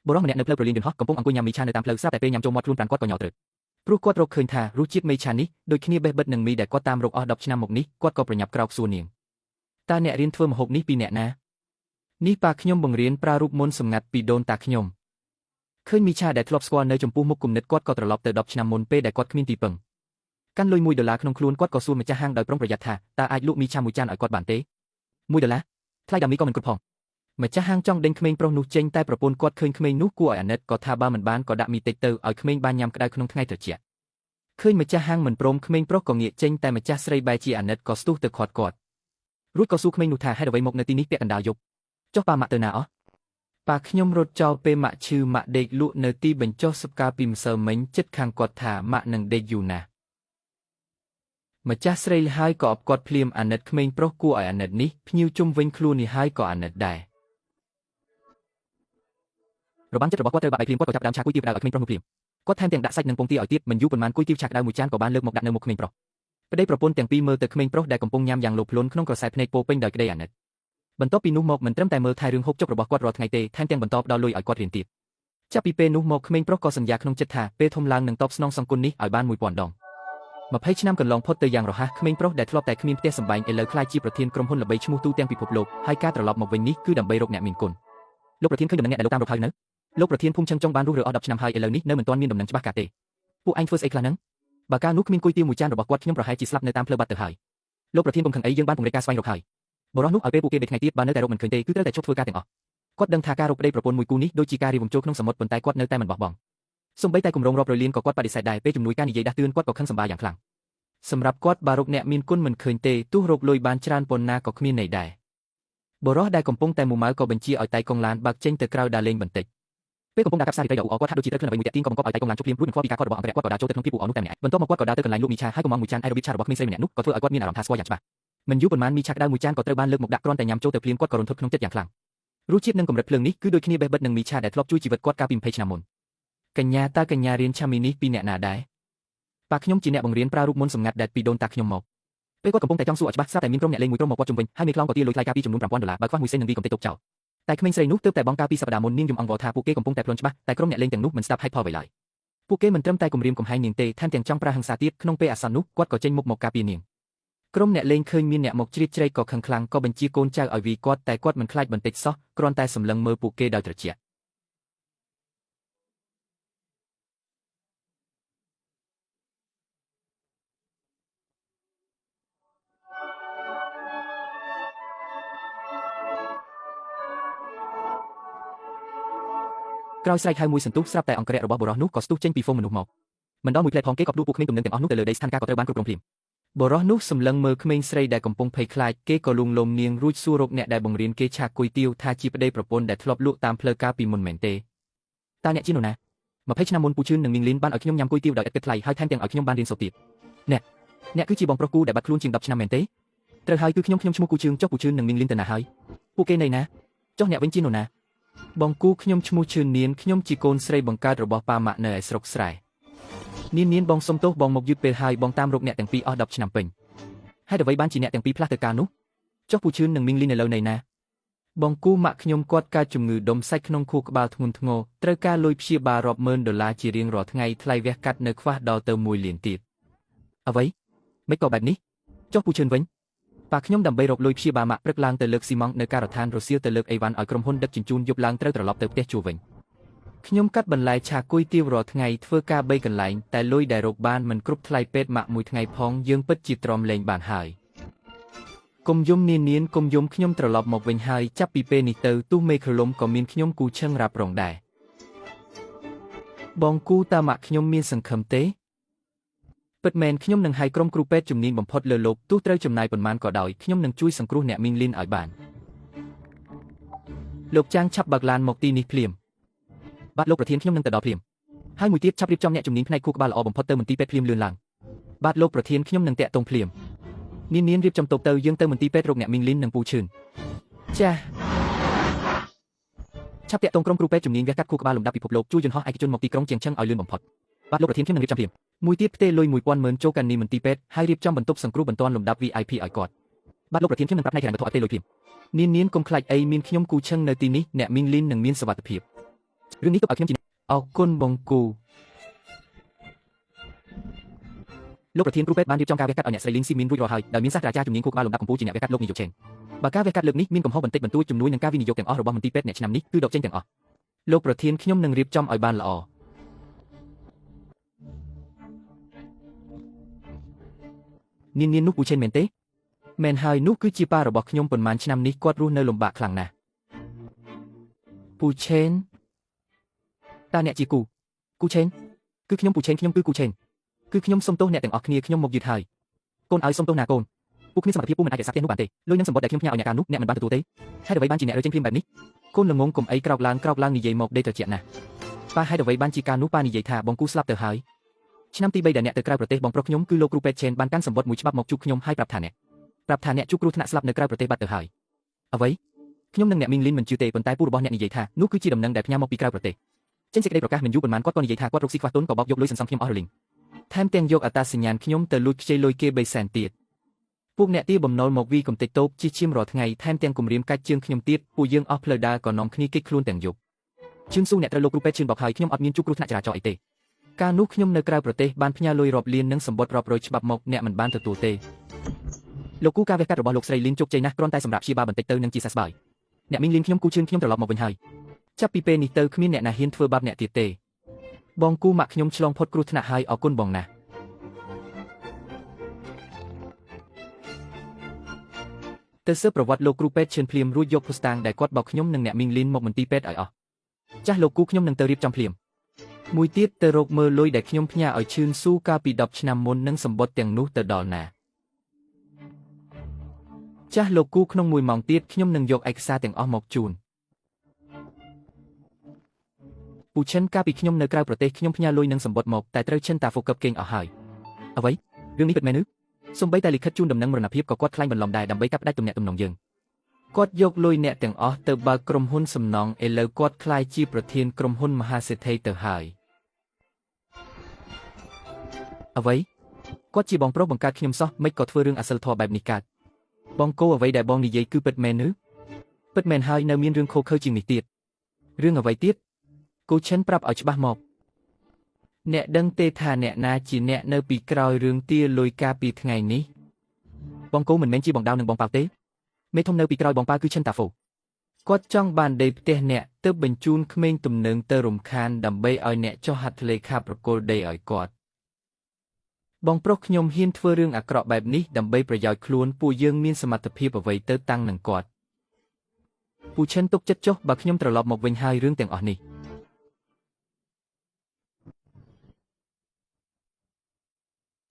បុរសម្នាក់នៅផ្លូវប្រលានយន្តហោះកំពុងអង្គុយញ៉ាំមីឆានៅតាមផ្លូវស្រាប់តែពេលញ៉ាំចូលមាត់ខ្លួនប្រាំគាត់ក៏ញ័រត្រូវព្រោះគាត់រកឃើញថារសជាតិមីឆានេះដូចគ្នាបេះបិទនឹងមីដែលគាត់តាមរកអស់10ឆ្នាំមកនេះគាត់ក៏ប្រញាប់ក្រោកសួរនាងតើអ្នករៀនធ្វើម្ហូបនេះពីអ្នកណានេះប៉ាខ្ញុំបង្រៀនប្រើរូបមន្តសម្ងាត់ពីដូនតាខ្ញុំឃើញមីឆាដែលធ្លាប់ស្គាល់នៅចំពោះមុខគំនិតគាត់ក៏ត្រឡប់ទៅ10ឆ្នាំមុនពេលដែលគាត់គ្មានទីពឹងកាន់លុយ$1ក្នុងខ្លួនគាត់ក៏សួរម្ចាស់ហាងដោយប្រុងប្រយ័ត្នថាតើអាចលក់មីឆាមួយចានឲ្យគាត់បានទេ$1ថ្លៃដាមីក៏មិនគ្រប់ផងម្ចាស់ហាងចង់ដេញក្មេងប្រុសនោះចេញតែប្រពន្ធគាត់ឃើញក្មេងនោះគួរឲ្យអាណិតក៏ថាបើមិនបានក៏ដាក់មីតិចទៅឲ្យក្មេងបានញ៉ាំក្តៅក្នុងថ្ងៃត្រជាក់ឃើញម្ចាស់ហាងមិនព្រមក្មេងប្រុសក៏ងាកចេញតែម្ចាស់ស្រីបែរជាអាណិតក៏ស្ទុះទៅខាត់គាត់រួចក៏សួរក្មេងនោះថាហេតុអ្វីមកនៅទីនេះពាក់កណ្ដាលយប់ចុះប៉ាម៉ាក់ទៅណាអស់ប៉ាខ្ញុំរត់ចោលពេលម៉ាក់ឈឺម៉ាក់ដេកលក់នៅទីបញ្ចុះសឹកកាលពីម្សិលមិញចិត្តខាងគាត់ថាម៉ាក់នឹងដេកយូរណាស់ម្ចាស់ស្រីហើយក៏អបគាត់ភ្លាមអាណិតក្មេងប្រុសគួរឲ្យអាណិតនេះភ្ញៀវជុំវិញខ្លួននេះហើយក៏អាណិតដែររបាំងចិត្តរបស់គាត់ត្រូវបាក់ឲ្យភ្លាមគាត់ក៏ចាប់ដើមឆាគុយទាវក្តៅឲ្យក្មេងប្រុសនោះភ្លាមគាត់ថែមទាំងដាក់សាច់និងពងទាឲ្យទៀតមិនយូរប៉ុន្មានគុយទាវឆាក្តៅមួយចានក៏បានលើកមកដាក់នៅមុខក្មេងប្រុសប្តីប្រពន្ធទាំងពីរមើលទៅក្មេងប្រុសដែលកំពុងញ៉ាំយ៉ាងលោភលន់ក្នុងក្រសែភ្នែកពោពេញដោយក្តីអាណិតបន្ទាប់ពីនោះមកមិនត្រឹមតែមើលថែរឿងហូបចុករបស់គាត់រាល់ថ្ងៃទេថែមទាំងបន្តផ្ដល់លុយឲ្យគាត់រៀនទៀតចាប់ពីពេលនោះមកក្មេងប្រុសក៏សន្យាក្នុងចិត្តថាពេលធំឡើងនឹងតបស្នងសងគុណនេះឲ្យបាន1000ដង20ឆ្នាំកន្លងផុតទៅយ៉ាងរហ័សក្មេងប្រុសដែលធ្លាប់តែគ្មានផ្ទះសម្បែងឥឡូវក្លាយជាប្រធានក្រុមហ៊ុនល្បីឈ្មោះទូទាំងពិភពលោកហើយការត្រឡប់មកវិញនេះគឺដើម្បីរកអ្នកមានគុណលោកប្រធានឃើញដំណឹងអ្នកដែលលោកតាមរកហើយនៅលោកប្រធានភូមិឆឹងចុងបានរស់រើអស់10ឆ្នាំហើយឥឡូវនេះនៅមិនទាន់មានដំណឹងច្បាស់កាត់ទេពួកឯងធ្វើស្អីខ្លះហ្នឹងបើកាលនោះគ្មានគុយទាវមួយចានរបស់គាត់ខ្ញុំប្រហែលជាស្លាប់នៅតាមផ្លូវបាត់ទៅហើយលោកប្រធានកុំខឹងអីយើងបានពង្រីកការស្វែងរកហើយបរិះនោះឲ្យពេលពួកគេដេកថ្ងៃទៀតបើនៅតែរកមិនឃើញទេគឺត្រូវតែឈប់ធ្វើការទាំងអស់គាត់ដឹងថាការរកប្តីប្រពន្ធមួយគូនេះដូចជាការរៀបវង្ចូលក្នុងសមុទ្រប៉ុន្តែគាត់នៅតែមិនបោះបង់សូម្បីតែគម្រោងរាប់រយលានក៏គាត់បដិសេធដែរពេលជំនួយការនិយាយដាស់តឿនគាត់ក៏ខឹងសម្បាយ៉ាងខ្លាំងសម្រាប់គាត់បើរកអ្នកមានគុណមិនឃើញទេទោះរកលុយបានច្រើនប៉ុណ្ណាក៏គ្មានន័យដែរបរិះដែលកំពុងតែមុំម៉ៅក៏បញ្ជាឲ្យតៃកុងឡានបើកចេញទៅក្រៅដើរលេងបន្តិចពេលកំពុងដើរកាប់សាររីត្រីដ៏អ៊ូអរគាត់ហាក់ដូចជាត្រូវខ្លួនអ្វីមួយតាក់ទាញក៏បង្កប់ឲ្យតៃកុងឡានជប់ភ្លាមរួចនឹងខ្វល់ពីការកត់របស់អង្គរៈគាត់ក៏ដើរចូលទៅក្នុងភាពអ៊ូអរនោះតែម្នាក់បន្ទាប់មកគាត់ក៏ដើរទៅកន្លែងលក់មីឆាហើយក៏មងមួយចានអេរ៉ូប៊ីតឆារបស់ក្មេងស្រីម្នាក់នោះក៏ធ្វើឲ្យគាត់មានអារម្មណ៍ថាស្គាល់យ៉ាងច្បាស់មិនយូរប៉ុន្មានមីឆាក្តៅមួយចានក៏ត្រូវបានលើកមកដាក់គ្រាន់តែញ៉ាំចូលទៅភ្លាមគាត់ក៏រន្ធត់ក្នុងចិត្តយ៉ាងខ្លាំងរសជាតិនិងកម្រិតភ្លើងនេះគឺដូចគ្នាបេះបិទនឹងមីឆាដែលធ្លាប់ជួយជីវិតគាត់កាលពី20ឆ្នាំមុនកញ្ញាតើកញ្ញារៀនឆាមីនេះពីអ្នកណាដែរប៉ាខ្ញុំជាអ្នកបង្រៀនប្រើរូបមន្តសម្ងាត់ដែលពីដូនតាខ្ញុំមកពេលគាត់កំពុងតែចង់សួរឲ្យច្បាស់ស្រាប់តែមានក្រុមអ្នកលេងមួយក្រុមមកគាត់ជុំវិញហើយមេខ្លងក៏ទារលុយថ្លៃការពីចំនួន$5000បើខ្វះមួយសេននឹងវាកំទេចទុកចោលតែក្មេងស្រីនោះទើបតែបងការពីសប្តាហ៍មុននាងយំអង្វរថាពួកគេកំពុងតែប្លន់ច្បាស់តែក្រុមអ្នកលេងទាំងនោះមិនស្ដាប់ហេតុផលអ្វីឡើយពួកគេមិនត្រឹមតែគំរាមកំហែងនាងទេថែមទាំងចង់ប្រើហិង្សាទៀតក្នុងពេលអាសន្ននោះគាត់ក៏ចេញមុខមកការពារនាងក្រុមអ្នកលេងឃើញមានអ្នកមកជ្រៀតជ្រែកក៏ខឹងខ្លាំងក៏បញ្ជាកូនចៅឲ្យវាគាត់តែគាត់មិនខ្លាចបន្តិចសោះគ្រាន់តែសម្លឹងមើលពួកគេដោយត្រជាក់ក្រោយស្រែកហៅមួយសន្ទុះស្រាប់តែអង្គរៈរបស់បុរសនោះក៏ស្ទុះចេញពីហ្វូងមនុស្សមកមិនដល់មួយផ្លែផងគេក៏ផ្ដួលពួកក្មេងទំនើងទាំងអស់នោះទៅលើដីស្ថានការក៏ត្រូវបានគ្រប់គ្រងភ្លាមបុរសនោះសម្លឹងមើលក្មេងស្រីដែលកំពុងភ័យខ្លាចគេក៏លួងលោមនាងរួចសួររកអ្នកដែលបង្រៀនគេឆាគុយទាវថាជាប្តីប្រពន្ធដែលធ្លាប់លក់តាមផ្លូវការពីមុនមែនទេតើអ្នកជានរណា20ឆ្នាំមុនពូជឿននិងមីងលីនបានឲ្យខ្ញុំញ៉ាំគុយទាវដោយឥតគិតថ្លៃហើយថែមទាំងឲ្យខ្ញុំបានរៀនសូត្រទៀតអ្នកគឺជាបងប្រុសគូដែលបាត់ខ្លួនជាង10ឆ្នាំមែនទេត្រូវហើយគឺខ្ញុំឈ្មោះគូជឿនចុះពូជឿននិងមីងលីនទៅណាហើយពួកគេនៅណាចុះអ្នកវិញជានរណាបងគូខ្ញុំឈ្មោះឈឿននានខ្ញុំជាកូនស្រីបង្កើតរបស់ប៉ាម៉ាក់នៅឯស្រុកស្រែនានបងសុំទោសបងមកយឺតពេលហើយបងតាមរកអ្នកទាំងពីរអស់10ឆ្នាំពេញហើយអ្វីបានជាអ្នកទាំងពីរផ្លាស់ទៅការនោះចុះពូជឿននិងមីងលីននៅលើណីណាបងគូម៉ាក់ខ្ញុំគាត់កើតជំងឺដុំសាច់ក្នុងខួរក្បាលធ្ងន់ធ្ងរត្រូវការលុយព្យាបាលរាប់ម៉ឺន$ជារៀងរាល់ថ្ងៃថ្លៃវះកាត់នៅខ្វះដល់ទៅ1លានទៀតអ្វីមិនក៏បែបនេះចុះពូជឿនវិញប៉ាខ្ញុំដើម្បីរកលុយព្យាបាលម៉ាក់ព្រឹកឡើងទៅលើកស៊ីម៉ង់នៅការដ្ឋានរសៀលទៅលើកអីវ៉ាន់ឲ្យក្រុមហ៊ុនដឹកជញ្ជូនយប់ឡើងត្រូវត្រឡប់ទៅផ្ទះជួវិញខ្ញុំកាត់បន្លែឆាគុយទាវរាល់ថ្ងៃធ្វើការ3កន្លែងតែលុយដែលរកបានមិនគ្រប់ថ្លៃពេទ្យម៉ាក់មួយថ្ងៃផងយើងពិតជាទ្រាំលែងបានហើយកុំយំនានកុំយំខ្ញុំត្រឡប់មកវិញហើយចាប់ពីពេលនេះទៅទោះមេក្រឡុំក៏មានខ្ញុំគូឈឹងរ៉ាប់រងដែរបងគូតាម៉ាក់ខ្ញុំមានសង្ឃឹមទេពិតមែនខ្ញុំនឹងហៅក្រុមគ្រូពេទ្យជំនាញបំផុតលើលោកទោះត្រូវចំណាយប៉ុន្មានក៏ដោយខ្ញុំនឹងជួយសង្គ្រោះអ្នកមីងលីនឲ្យបានលោកចាងឆាប់បើកឡានមកទីនេះភ្លាមបាទលោកប្រធានខ្ញុំនឹងទៅដល់ភ្លាមហើយមួយទៀតឆាប់រៀបចំអ្នកជំនាញផ្នែកខួរក្បាលល្អបំផុតទៅមន្ទីរពេទ្យភ្លាមលឿនឡើងបាទលោកប្រធានខ្ញុំនឹងតាក់ទងភ្លាមនានរៀបចំតូបទៅយើងទៅមន្ទីរពេទ្យរកអ្នកមីងលីននិងពូឈឿនចា៎ឆាប់តាក់ទងក្រុមគ្រូពេទ្យជំនាញវះកាត់ខួរក្បាលលំដាប់ពិភពលោកជួយយន្តហោះឯកជនមកទីក្រុងជាងឆឹងឲ្យលឿនបំផុតបាទលោកប្រធានខ្ញុំនឹងរៀបចំភ្លាមមួយទៀតផ្ទេរលុយ1000,000ចូលកាន់នីមន្ទីរពេទ្យហើយរៀបចំបន្ទប់សង្គ្រោះបន្ទាន់លំដាប់ VIP ឲ្យគាត់បាទលោកប្រធានខ្ញុំនឹងប្រាប់ផ្នែកហិរញ្ញវត្ថុឲ្យផ្ទេរលុយភ្លាមនានកុំខ្លាចអីមានខ្ញុំគូឈឹងនៅទីនេះអ្នកមីងលីននឹងមានសុវត្ថិភាព រឿងនេះទុកឲ្យខ្ញុំជាអរគុណបងគូលោកប្រធានគ្រូពេទ្យបានរៀបចំការវះកាត់ឲ្យអ្នកស្រីលីងស៊ីមីនរួចរាល់ហើយដោយមានសាស្ត្រាចារ្យជំនាញខួរក្បាលលំដាប់កម្ពុជាជាអ្នកវះកាត់លោកនាយកឆេងបើការវះកាត់លើកនេះមានកំហុសបន្តិចបន្តួចជំនួយនឹងការវិនិយោគទាំងអស់របស់មន្ទីរពេទ្យអ្នកឆ្នាំនេះគឺដកចេញទាំងអស់លោកប្រធានខ្ញុំនឹងរៀបចំឲ្យបានល្អនាងនោះពូឆេនមែនទេមែនហើយនោះគឺជាប៉ារបស់ខ្ញុំប៉ុន្មានឆ្នាំនេះគាត់រស់នៅលំបាកខ្លាំងណាស់ពូឆេនតើអ្នកជាគូឆេនគឺខ្ញុំពូឆេនខ្ញុំគឺគូឆេនគឺខ្ញុំសុំទោសអ្នកទាំងអស់គ្នាខ្ញុំមកយឺតហើយកូនឲ្យសុំទោសណាកូនពួកគ្នាសមត្ថភាពពូមិនអាចរក្សាផ្ទះនោះបានទេលុយនឹងសម្បត្តិដែលខ្ញុំផ្ញើឲ្យអ្នកកាលនោះអ្នកមិនបានទទួលទេហេតុអ្វីបានជាអ្នករើចេញព្រាមបែបនេះកូនល្ងងកុំអីក្រោកឡើងនិយាយមកដេកត្រជាក់ណាស់ប៉ាហេតុអ្វីបានជាការនោះប៉ានិយាយថាបងគូស្លាប់ទៅហើយឆ្នាំទី3ដែលអ្នកទៅក្រៅប្រទេសបងប្រុសខ្ញុំគឺលោកគ្រូពេទ្យឆេនបានកាន់សម្បត្តិមួយច្បាប់មកជួបខ្ញុំហើយប្រាប់ថាអ្នកជួបគ្រោះថ្នាក់ស្លាប់នៅក្រៅប្រទេសបាត់ទៅហើយអ្វីខ្ញុំនិងអ្នកមីងលីនមិនជឿទេប៉ុន្តែពូរបស់អ្នកនិយាយថានោះគឺជាដំណឹងដែលផ្ញើមកពីក្រៅប្រទេសចេញសេចក្តីប្រកាសមិនយូរប៉ុន្មានគាត់ក៏និយាយថាគាត់រកស៊ីខ្វះទុនក៏បោកយកលុយសន្សំខ្ញុំអស់រលីងថែមទាំងយកអត្តសញ្ញាណខ្ញុំទៅលួចខ្ចីលុយគេ3សែនទៀតពួកអ្នកទាបំណុលមកវីកំតិចតូបជិះឈាមរាល់ថ្ងៃថែមទាំងគំរាមកាច់ជើងខ្ញុំទៀតពួកយើងអស់ផ្លូវដើរក៏នាំគ្នាគេចខ្លួនទាំងយប់ជឿនស៊ូអ្នកត្រូវលោកគ្រូពេទ្យជឿនបោកហើយខ្ញុំអត់មានជួបគ្រោះថ្នាក់ចរាចរណ៍អីទេកាលនោះខ្ញុំនៅក្រៅប្រទេសបានផ្ញើលុយរាប់លាននិងសម្បត្តិរាប់រយច្បាប់មកអ្នកមិនបានទទួលទេលោកគូការវះកាត់របស់លោកស្រីលីនជោគជ័យណាស់គ្រាន់តែសម្រាប់ព្យាបាលបន្តិចទៅនឹងជាសះស្បើយអ្នកមីងលីនខ្ញុំគូជឿនខ្ញុំត្រឡប់មកវិញហើយចាប់ពីពេលនេះទៅគ្មានអ្នកណាហ៊ានធ្វើបាបអ្នកទៀតទេបងគូម៉ាក់ខ្ញុំឆ្លងផុតគ្រោះថ្នាក់ហើយអរគុណបងណាស់ទៅស៊ើបប្រវត្តិលោកគ្រូពេទ្យឈឿនភ្លាមរួចយកភស្តុតាងដែលគាត់បោកខ្ញុំនិងអ្នកមីងលីនមកមន្ទីរពេទ្យឲ្យអស់ចាស់លោកគូខ្ញុំនឹងទៅរៀបចំភ្លាមមួយទៀតទៅរកមើលលុយដែលខ្ញុំផ្ញើឲ្យឈឿនស៊ូកាលពី10ឆ្នាំមុននិងសម្បត្តិទាំងនោះទៅដល់ណាចាស់លោកគូក្នុង1ម៉ោងទៀតខ្ញុំនឹងយកឯកសារទាំងអស់មកជូនពូឈិនកាលពីខ្ញុំនៅក្រៅប្រទេសខ្ញុំផ្ញើលុយនិងសម្បត្តិមកតែត្រូវឈិនតាហ្វូកឹបគេងអស់ហើយអ្វីរឿងនេះពិតមែនឬសូម្បីតែលិខិតជូនដំណឹងមរណភាពក៏គាត់ខ្លាញ់បន្លំដែរដើម្បីកាប់ផ្តាច់ទំនាក់ទំនងយើងគាត់យកលុយអ្នកទាំងអស់ទៅបើកក្រុមហ៊ុនសំណង់ឥឡូវគាត់ក្លាយជាប្រធានក្រុមហ៊ុនមហាសេដ្ឋីទៅហើយអ្វីគាត់ជាបងប្រុសបង្កើតខ្ញុំសោះមិនក៏ធ្វើរឿងអសិលធម៌បែបនេះកើតបងគោអ្វីដែលបងនិយាយគឺពិតមែនឬពិតមែនហើយនៅមានរឿងខុសខើជាងនេះទៀតរឿងអ្វីទៀតគូឈិនប្រាប់ឲ្យច្បាស់មកអ្នកដឹងទេថាអ្នកណាជាអ្នកនៅពីក្រោយរឿងទាលុយកាពីថ្ងៃនេះបងគោមិនមែនជាបងដាវនិងបងប៉ៅទេមេធំនៅពីក្រោយបងប៉ៅគឺឈិនតាហ្វូគាត់ចង់បានដេកផ្ទះអ្នកទើបបញ្ជូនក្មេងទំនើងទៅរំខានដើម្បីឲ្យអ្នកចុះហត្ថលេខាប្រគល់ដីឲ្យគាត់បងប្រុសខ្ញុំហ៊ានធ្វើរឿងអាក្រក់បែបនេះដើម្បីប្រយោជន៍ខ្លួនពួកយើងមានសមត្ថភាពអ្វីទៅតាំងនឹងគាត់ពូឈិនទុកចិត្តចុះបើខ្ញុំត្រឡប់មកវិញហើយរឿងទាំងអស់នេះ